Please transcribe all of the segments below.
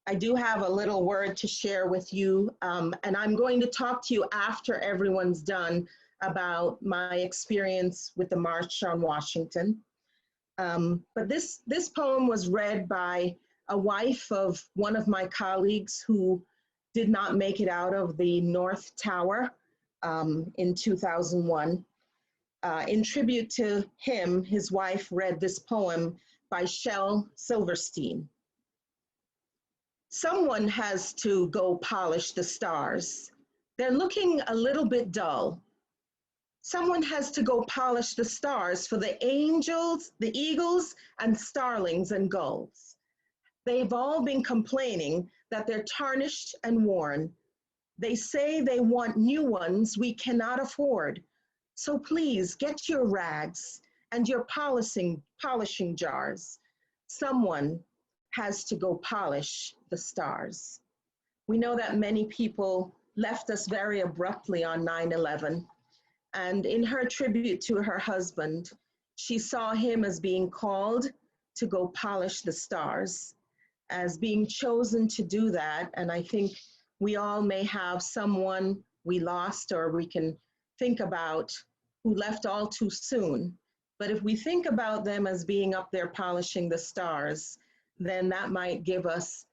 I do have a little word to share with you, and I'm going to talk to you after everyone's done about my experience with the March on Washington. But this poem was read by a wife of one of my colleagues who did not make it out of the North Tower in 2001. In tribute to him, his wife read this poem by Shel Silverstein. Someone has to go polish the stars. They're looking a little bit dull. Someone has to go polish the stars for the angels, the eagles, and starlings and gulls. They've all been complaining that they're tarnished and worn. They say they want new ones we cannot afford. So please get your rags and your polishing jars. Someone has to go polish the stars. We know that many people left us very abruptly on 9/11. And in her tribute to her husband, she saw him as being called to go polish the stars, as being chosen to do that. And I think we all may have someone we lost or we can think about who left all too soon. But if we think about them as being up there polishing the stars, then that might give us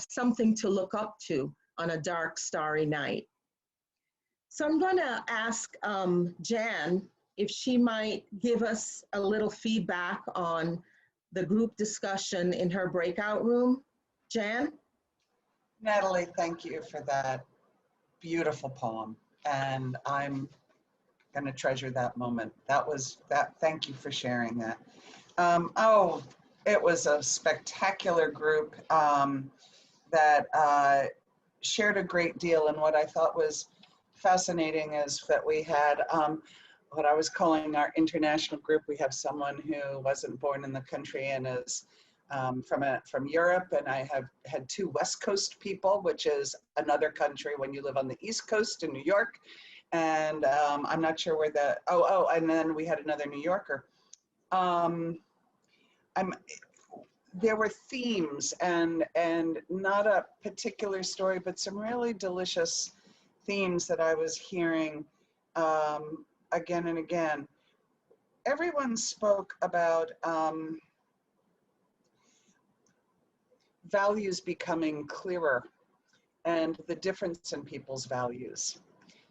something to look up to on a dark, starry night. So I'm going to ask Jan if she might give us a little feedback on the group discussion in her breakout room. Jan? Natalie, thank you for that beautiful poem. And I'm going to treasure that moment. Thank you for sharing that. It was a spectacular group that shared a great deal. And what I thought was fascinating is that we had what I was calling our international group. We have someone who wasn't born in the country and is from Europe, and I have had two West Coast people, which is another country when you live on the East Coast in New York. And I'm not sure where and then we had another New Yorker. There were themes and not a particular story, but some really delicious themes that I was hearing again and again. Everyone spoke about values becoming clearer and the difference in people's values.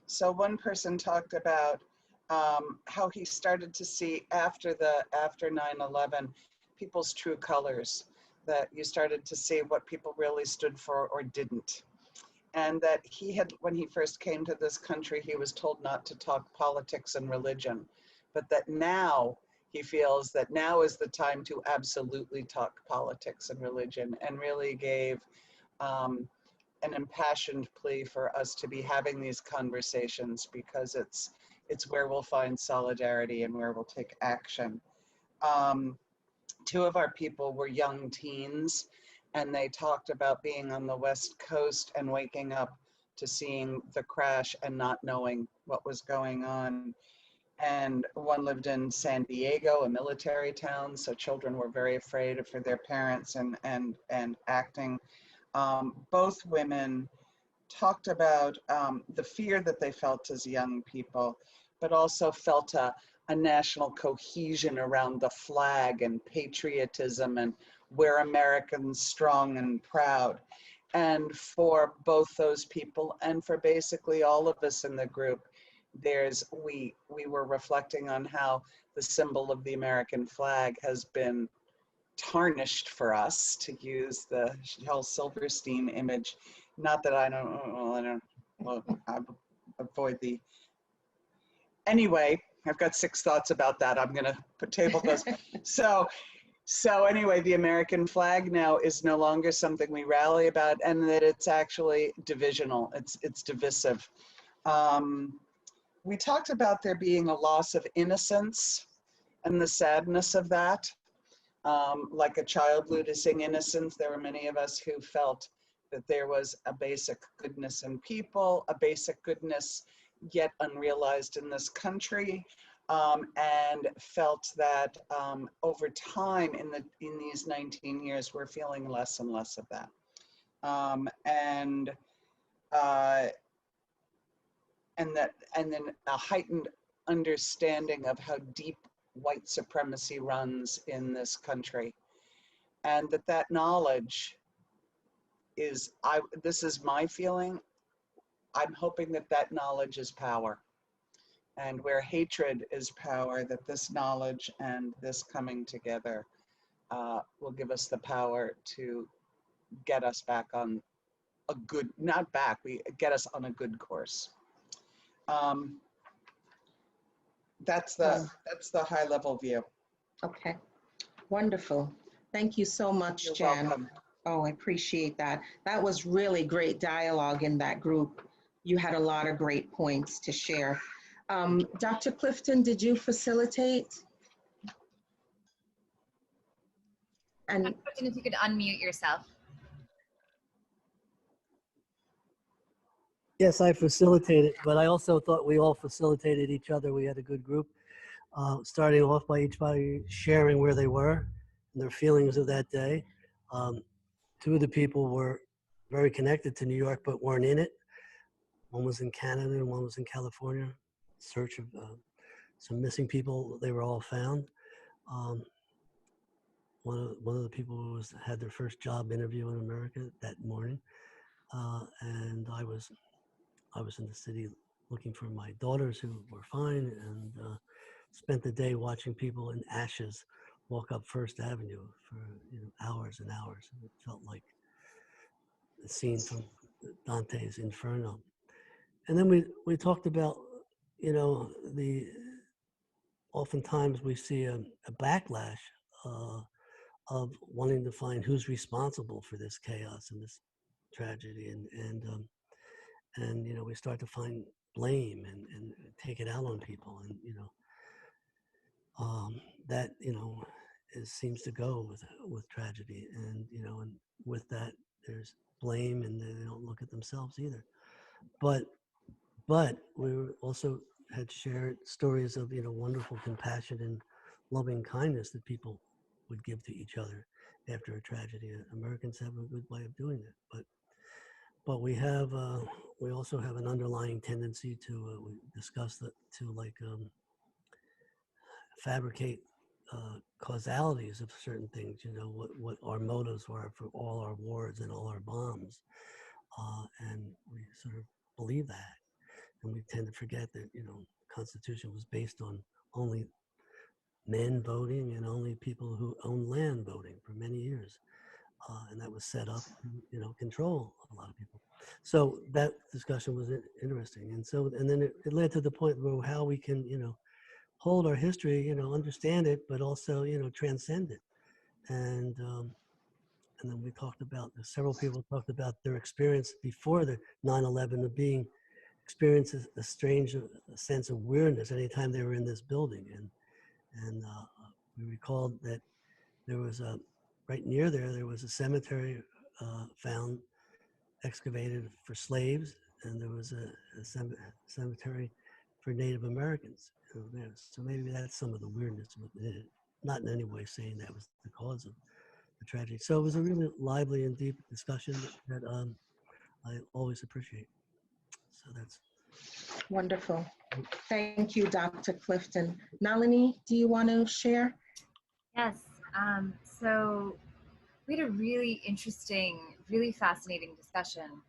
So one person talked about how he started to see after 9/11 people's true colors, that you started to see what people really stood for or didn't. And that when he first came to this country, he was told not to talk politics and religion, but that now he feels that now is the time to absolutely talk politics and religion, and really gave an impassioned plea for us to be having these conversations, because it's where we'll find solidarity and where we'll take action. Two of our people were young teens, and they talked about being on the West Coast and waking up to seeing the crash and not knowing what was going on. And one lived in San Diego, a military town, so children were very afraid for their parents and acting. Both women talked about the fear that they felt as young people, but also felt a national cohesion around the flag and patriotism and we're Americans strong and proud. And for both those people and for basically all of us in the group, we were reflecting on how the symbol of the American flag has been tarnished for us, to use the Shel Silverstein image. Not that I avoid the, anyway, I've got 6 thoughts about that. I'm gonna table those. So anyway, the American flag now is no longer something we rally about, and that it's actually divisional, it's divisive. We talked about there being a loss of innocence and the sadness of that. Like a child losing innocence, there were many of us who felt that there was a basic goodness in people, a basic goodness yet unrealized in this country, and felt that over time in these 19 years, we're feeling less and less of that. and uh, and then a heightened understanding of how deep white supremacy runs in this country, and that knowledge is, this is my feeling, I'm hoping that knowledge is power. And where hatred is power, that this knowledge and this coming together will give us the power to get us back on a good, not back, we get us on a good course. That's the high level view. Okay, wonderful. Thank you so much, You're Jan. welcome. Oh, I appreciate that. That was really great dialogue in that group. You had a lot of great points to share. Dr. Clifton, did you facilitate? And Dr. Clifton, if you could unmute yourself. Yes, I facilitated, but I also thought we all facilitated each other. We had a good group, starting off by each body sharing where they were and their feelings of that day. Two of the people were very connected to New York, but weren't in it. One was in Canada and one was in California, in search of some missing people. They were all found. One of the people had their first job interview in America that morning, and I was in the city looking for my daughters who were fine, and spent the day watching people in ashes walk up First Avenue for hours and hours. And it felt like a scene from Dante's Inferno. And then we talked about, oftentimes we see a backlash of wanting to find who's responsible for this chaos and this tragedy, and we start to find blame and take it out on people, and that seems to go with tragedy, and and with that there's blame, and they don't look at themselves either. But we also had shared stories of wonderful compassion and loving kindness that people would give to each other after a tragedy. Americans have a good way of doing that, but we also have an underlying tendency to we discussed that to fabricate causalities of certain things. What our motives were for all our wars and all our bombs, and we sort of believe that, and we tend to forget that the Constitution was based on only men voting and only people who own land voting for many years. And that was set up to, control a lot of people. So that discussion was interesting. And then it led to the point where how we can, hold our history, understand it, but also, transcend it. And then we talked about, several people talked about their experience before the 9/11 of experiences a strange sense of weirdness anytime they were in this building. And we recalled that there was right near there was a cemetery found, excavated for slaves, and there was a cemetery for Native Americans there. So maybe that's some of the weirdness with it. Not in any way saying that was the cause of the tragedy. So it was a really lively and deep discussion that I always appreciate. So that's wonderful. Thank you, Dr. Clifton. Nalini, do you want to share? Yes. So we had a really interesting, really fascinating discussion.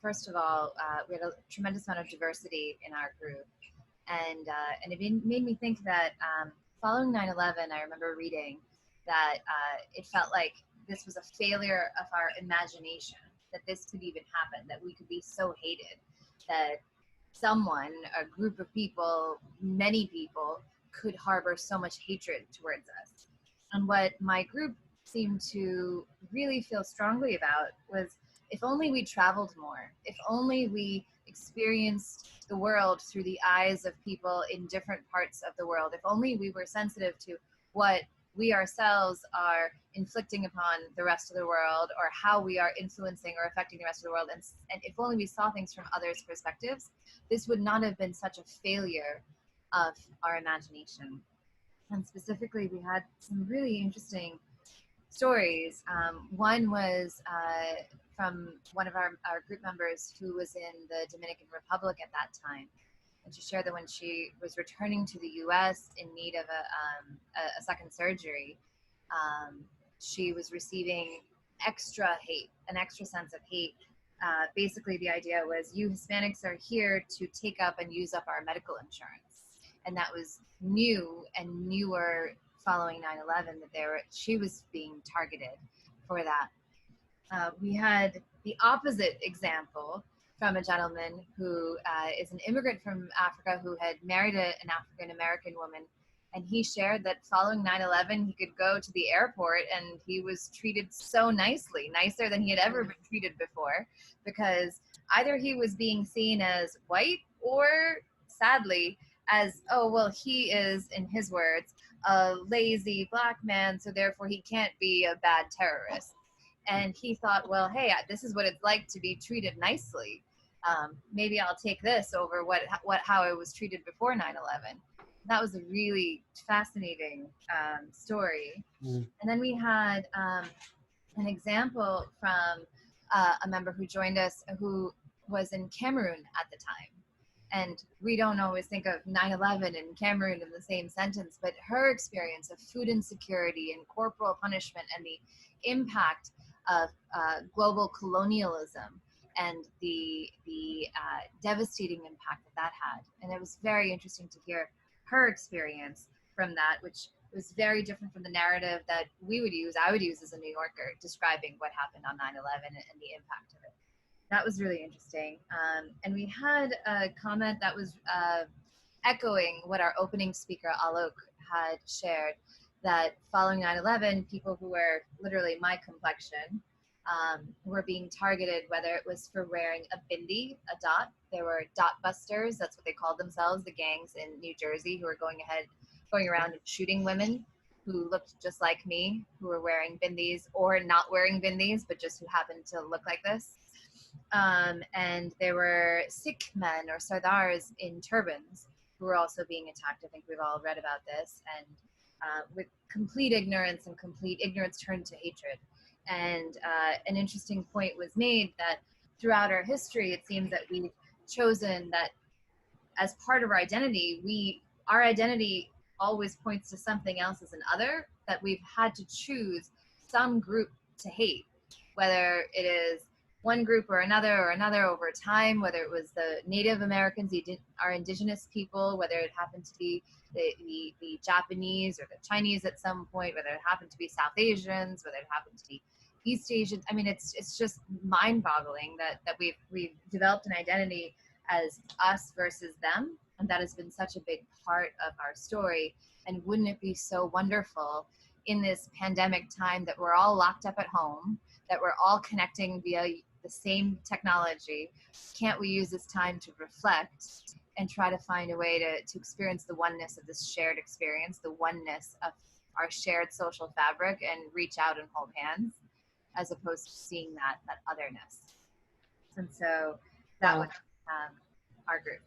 First of all, we had a tremendous amount of diversity in our group, and it made me think that following 9/11, I remember reading that it felt like this was a failure of our imagination, that this could even happen, that we could be so hated, that someone, a group of people, many people could harbor so much hatred towards us. And what my group seemed to really feel strongly about was, if only we traveled more, if only we experienced the world through the eyes of people in different parts of the world, if only we were sensitive to what we ourselves are inflicting upon the rest of the world, or how we are influencing or affecting the rest of the world, and if only we saw things from others' perspectives, this would not have been such a failure of our imagination. And specifically, we had some really interesting stories. One was from one of our group members who was in the Dominican Republic at that time. And she shared that when she was returning to the U.S. in need of a second surgery, she was receiving extra hate, an extra sense of hate. Basically, the idea was, you Hispanics are here to take up and use up our medical insurance. And that was new and newer following 9/11, that she was being targeted for that. We had the opposite example from a gentleman who is an immigrant from Africa who had married an African-American woman. And he shared that following 9/11, he could go to the airport and he was treated so nicely, nicer than he had ever been treated before, because either he was being seen as white or, sadly, as, oh, well, he is, in his words, a lazy black man, so therefore he can't be a bad terrorist. And he thought, well, hey, this is what it's like to be treated nicely. Maybe I'll take this over how I was treated before 9/11. That was a really fascinating story. Mm. And then we had an example from a member who joined us who was in Cameroon at the time. And we don't always think of 9/11 and Cameroon in the same sentence, but her experience of food insecurity and corporal punishment and the impact of global colonialism and the devastating impact that had. And it was very interesting to hear her experience from that, which was very different from the narrative that I would use as a New Yorker, describing what happened on 9/11 and the impact of it. That was really interesting. And we had a comment that was echoing what our opening speaker, Alok, had shared, that following 9/11, people who were literally my complexion were being targeted, whether it was for wearing a bindi, a dot. There were dot busters, that's what they called themselves, the gangs in New Jersey who were going around and shooting women who looked just like me, who were wearing bindis or not wearing bindis, but just who happened to look like this. And there were Sikh men or Sardars in turbans who were also being attacked. I think we've all read about this. And with complete ignorance, and complete ignorance turned to hatred. And an interesting point was made that throughout our history, it seems that we've chosen that as part of our identity, our identity always points to something else as an other, that we've had to choose some group to hate, whether it is one group or another over time, whether it was the Native Americans, our indigenous people, whether it happened to be the Japanese or the Chinese at some point, whether it happened to be South Asians, whether it happened to be East Asians. I mean, it's just mind-boggling that we've developed an identity as us versus them, and that has been such a big part of our story. And wouldn't it be so wonderful in this pandemic time that we're all locked up at home, that we're all connecting via the same technology? Can't we use this time to reflect and try to find a way to experience the oneness of this shared experience, the oneness of our shared social fabric, and reach out and hold hands, as opposed to seeing that otherness? And so that was our group.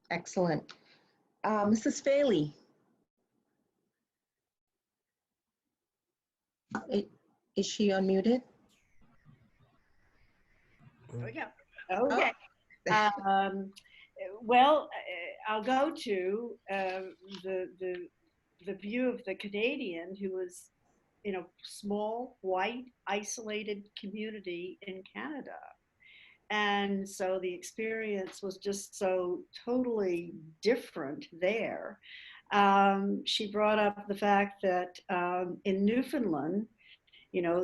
Excellent. Mrs. Faley. Is she unmuted? Oh, yeah. Okay. Well, I'll go to the view of the Canadian, who was in a small, white, isolated community in Canada. And so the experience was just so totally different there. She brought up the fact that in Newfoundland,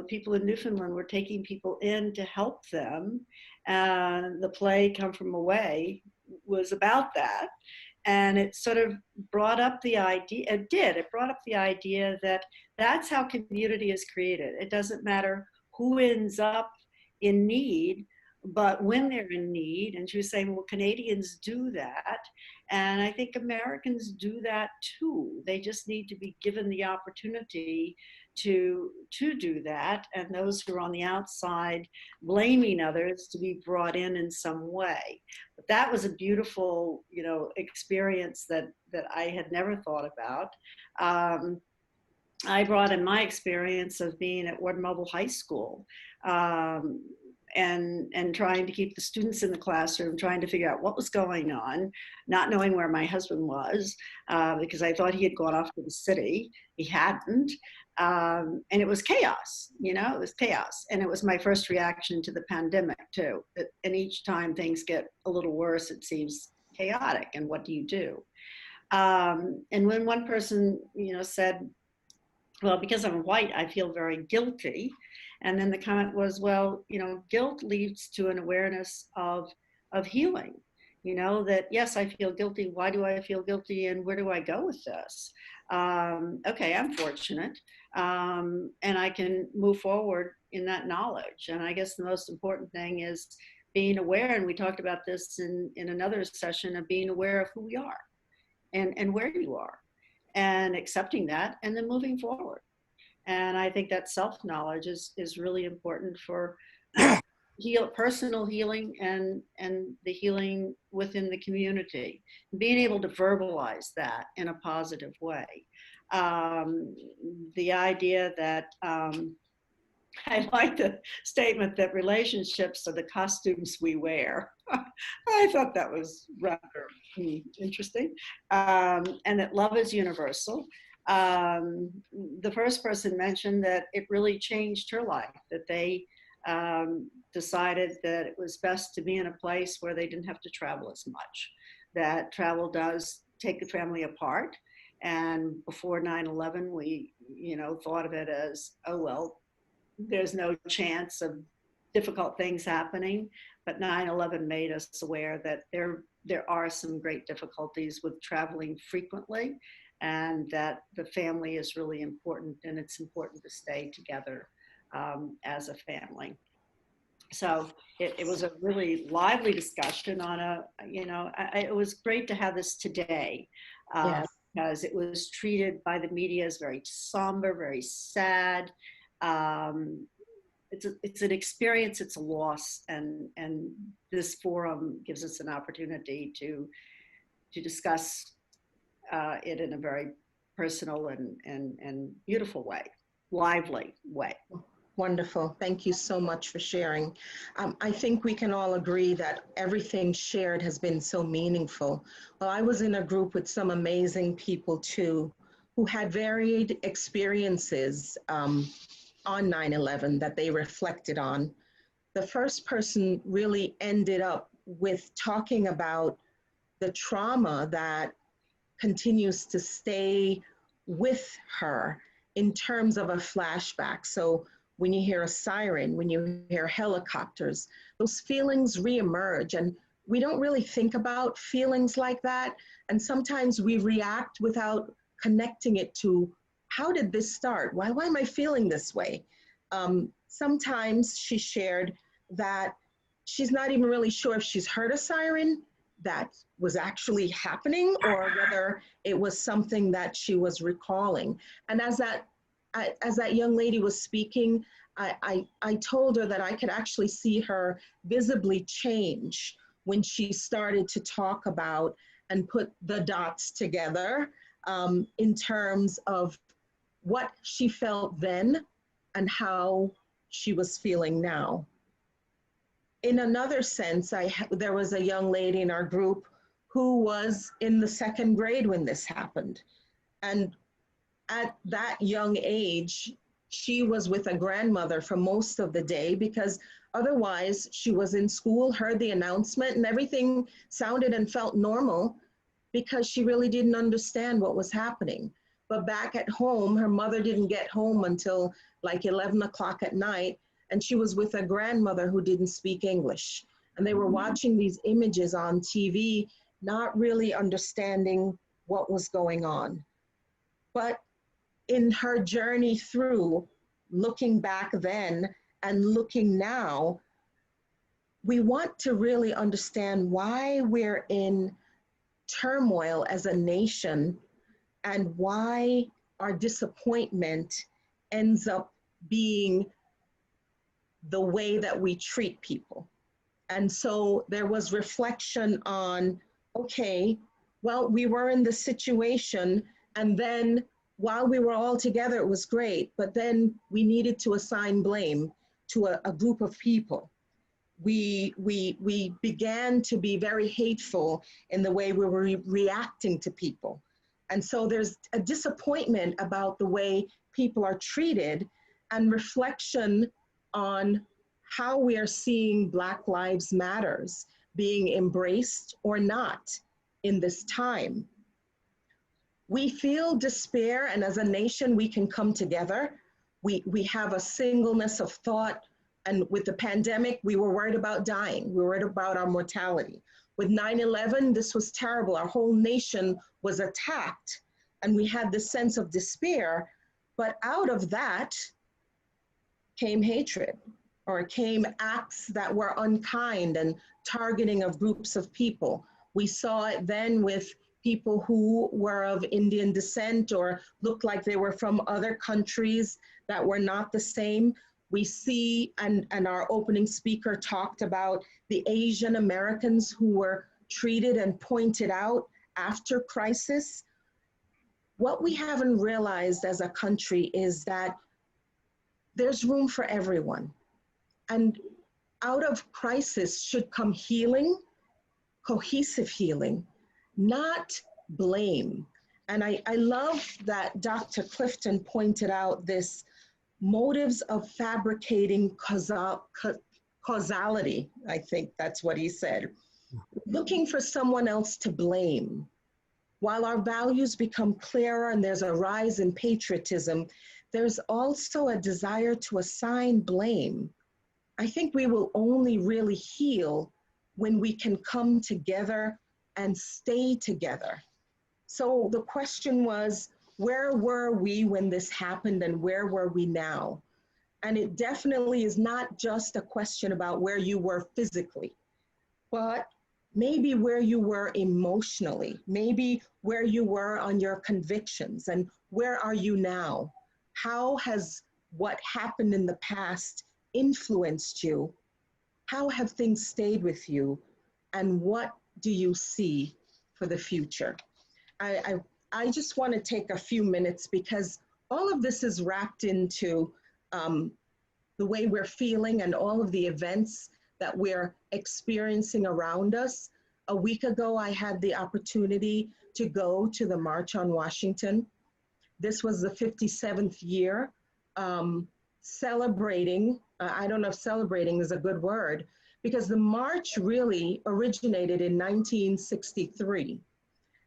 people in Newfoundland were taking people in to help them. And the play Come From Away was about that. And it sort of brought up the idea, it brought up the idea that that's how community is created. It doesn't matter who ends up in need, but when they're in need. And she was saying, well, Canadians do that. And I think Americans do that too. They just need to be given the opportunity to do that. And those who are on the outside blaming others to be brought in some way. But that was a beautiful, experience that I had never thought about. I brought in my experience of being at Ward Mobile High School, um, and trying to keep the students in the classroom, trying to figure out what was going on, not knowing where my husband was, because I thought he had gone off to the city. He hadn't. And it was chaos, it was chaos. And it was my first reaction to the pandemic too. And each time things get a little worse, it seems chaotic. And what do you do? And when one person, said, well, because I'm white, I feel very guilty. And then the comment was, well, guilt leads to an awareness of healing. That yes, I feel guilty. Why do I feel guilty, and where do I go with this? Okay, I'm fortunate, and I can move forward in that knowledge. And I guess the most important thing is being aware. And we talked about this in another session, of being aware of who we are and where you are, and accepting that, and then moving forward. And I think that self-knowledge is really important for personal healing and the healing within the community. Being able to verbalize that in a positive way. The idea that I like the statement that relationships are the costumes we wear. I thought that was rather interesting. And that love is universal. The first person mentioned that it really changed her life, that they decided that it was best to be in a place where they didn't have to travel as much, that travel does take the family apart. And before 9/11, we, thought of it as, oh, well, there's no chance of difficult things happening. But 9/11 made us aware that there are some great difficulties with traveling frequently, and that the family is really important, and it's important to stay together as a family. So it was a really lively discussion on it was great to have this today, Yes. because it was treated by the media as very somber, very sad. It's an experience, it's a loss, and this forum gives us an opportunity to discuss it in a very personal and beautiful way, lively way. Wonderful. Thank you so much for sharing. I think we can all agree that everything shared has been so meaningful. Well, I was in a group with some amazing people too, who had varied experiences on 9/11 that they reflected on. The first person really ended up with talking about the trauma that continues to stay with her in terms of a flashback. So when you hear a siren, when you hear helicopters, those feelings reemerge. And we don't really think about feelings like that. And sometimes we react without connecting it to, how did this start? Why am I feeling this way? Sometimes she shared that she's not even really sure if she's heard a siren that was actually happening, or whether it was something that she was recalling. And as that young lady was speaking, I told her that I could actually see her visibly change when she started to talk about and put the dots together in terms of what she felt then and how she was feeling now. In another sense, there was a young lady in our group who was in the second grade when this happened. And at that young age, she was with a grandmother for most of the day, because otherwise she was in school, heard the announcement, and everything sounded and felt normal, because she really didn't understand what was happening. But back at home, her mother didn't get home until like 11 o'clock at night, and she was with a grandmother who didn't speak English. And they were watching these images on TV, not really understanding what was going on. But in her journey through, looking back then and looking now, we want to really understand why we're in turmoil as a nation, and why our disappointment ends up being the way that we treat people. And so there was reflection on, okay, well, we were in the situation, and then while we were all together, it was great, but then we needed to assign blame to a group of people. We began to be very hateful in the way we were reacting to people. And so there's a disappointment about the way people are treated and reflection on how we are seeing Black Lives Matters being embraced or not in this time. We feel despair, and as a nation, we can come together. We have a singleness of thought, and with the pandemic, we were worried about dying. We were worried about our mortality. With 9/11, this was terrible. Our whole nation was attacked, and we had this sense of despair. But out of that came hatred, or came acts that were unkind and targeting of groups of people. We saw it then with people who were of Indian descent or looked like they were from other countries that were not the same. We see, and our opening speaker talked about the Asian Americans who were treated and pointed out after crisis. What we haven't realized as a country is that there's room for everyone. And out of crisis should come healing, cohesive healing, not blame. And I love that Dr. Clifton pointed out this motives of fabricating causality. I think that's what he said. Looking for someone else to blame. While our values become clearer and there's a rise in patriotism, there's also a desire to assign blame. I think we will only really heal when we can come together and stay together. So the question was, where were we when this happened and where were we now? And it definitely is not just a question about where you were physically, but maybe where you were emotionally, maybe where you were on your convictions, and where are you now? How has what happened in the past influenced you? How have things stayed with you? And what do you see for the future? I just want to take a few minutes because all of this is wrapped into the way we're feeling and all of the events that we're experiencing around us. A week ago, I had the opportunity to go to the March on Washington. This was the 57th year, celebrating, I don't know if celebrating is a good word, because the march really originated in 1963.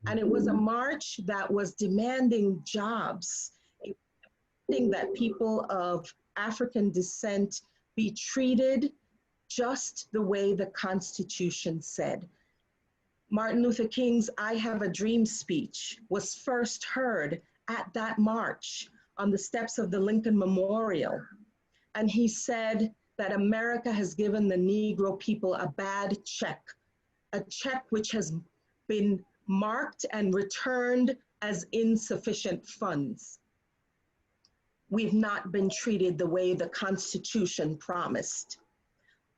And it was a march that was demanding jobs, demanding that people of African descent be treated just the way the Constitution said. Martin Luther King's "I Have a Dream" speech was first heard at that march on the steps of the Lincoln Memorial. And he said that America has given the Negro people a bad check, a check which has been marked and returned as insufficient funds. We've not been treated the way the Constitution promised.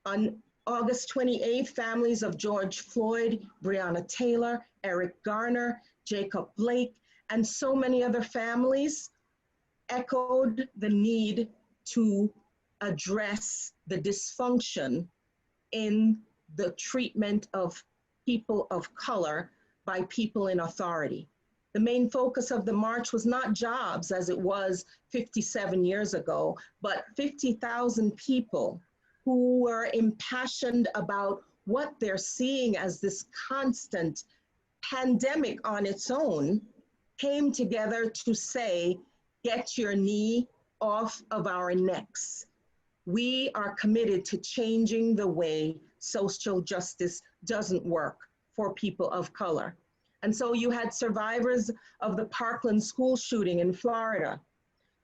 On August 28th, families of George Floyd, Breonna Taylor, Eric Garner, Jacob Blake, and so many other families echoed the need to address the dysfunction in the treatment of people of color by people in authority. The main focus of the march was not jobs as it was 57 years ago, but 50,000 people who were impassioned about what they're seeing as this constant pandemic on its own, came together to say, get your knee off of our necks. We are committed to changing the way social justice doesn't work for people of color. And so you had survivors of the Parkland school shooting in Florida.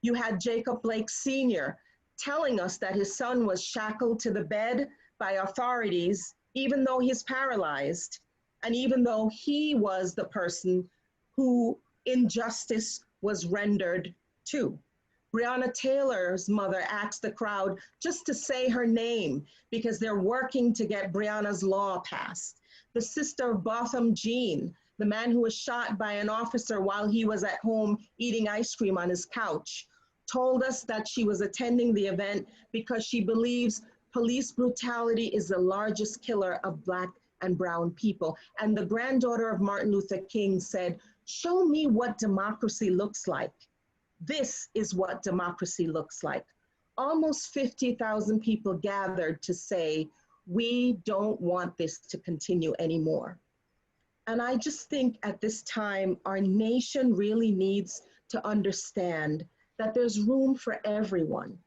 You had Jacob Blake Sr. telling us that his son was shackled to the bed by authorities, even though he's paralyzed, and even though he was the person who injustice was rendered to. Breonna Taylor's mother asked the crowd just to say her name because they're working to get Breonna's law passed. The sister of Botham Jean the man who was shot by an officer while he was at home eating ice cream on his couch, told us that she was attending the event because she believes police brutality is the largest killer of Black and brown people. And the granddaughter of Martin Luther King said, "Show me what democracy looks like." This is what democracy looks like. Almost 50,000 people gathered to say, we don't want this to continue anymore. And I just think at this time, our nation really needs to understand that there's room for everyone.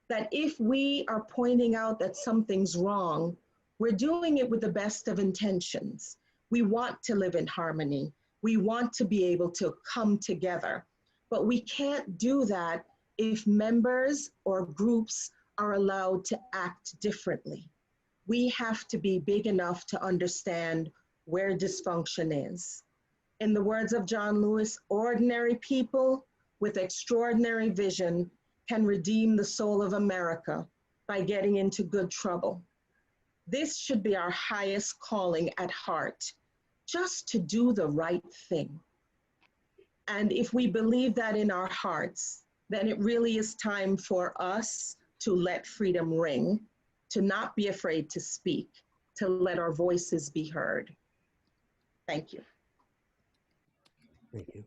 That if we are pointing out that something's wrong, we're doing it with the best of intentions. We want to live in harmony. We want to be able to come together. But we can't do that if members or groups are allowed to act differently. We have to be big enough to understand where dysfunction is. In the words of John Lewis, ordinary people with extraordinary vision can redeem the soul of America by getting into good trouble. This should be our highest calling at heart, just to do the right thing. And if we believe that in our hearts, then it really is time for us to let freedom ring, to not be afraid to speak, to let our voices be heard. Thank you. Thank you.